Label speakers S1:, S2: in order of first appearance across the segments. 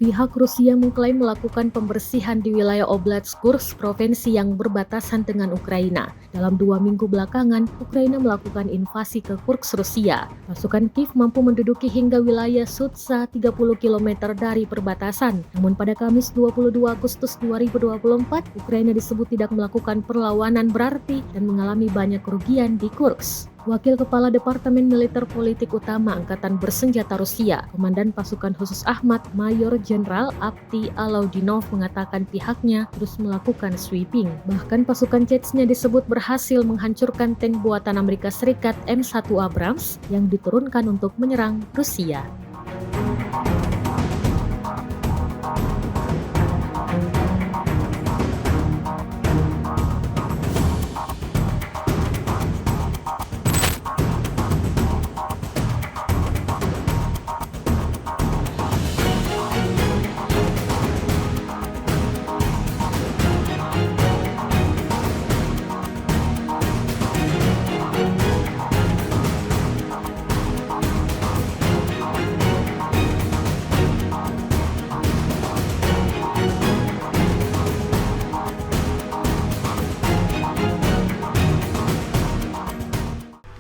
S1: Pihak Rusia mengklaim melakukan pembersihan di wilayah Oblast Kursk, provinsi yang berbatasan dengan Ukraina. Dalam 2 minggu belakangan, Ukraina melakukan invasi ke Kursk, Rusia. Pasukan Kiev mampu menduduki hingga wilayah Sudza 30 km dari perbatasan. Namun pada Kamis 22 Agustus 2024, Ukraina disebut tidak melakukan perlawanan berarti dan mengalami banyak kerugian di Kursk. Wakil Kepala Departemen Militer Politik Utama Angkatan Bersenjata Rusia, Komandan Pasukan Khusus Ahmad, Mayor Jenderal Avdiy Alaudinov mengatakan pihaknya terus melakukan sweeping. Bahkan pasukan Chechnya disebut berhasil menghancurkan tank buatan Amerika Serikat M1 Abrams yang diturunkan untuk menyerang Rusia.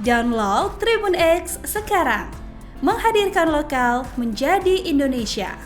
S2: Download Tribun X sekarang, menghadirkan lokal menjadi Indonesia.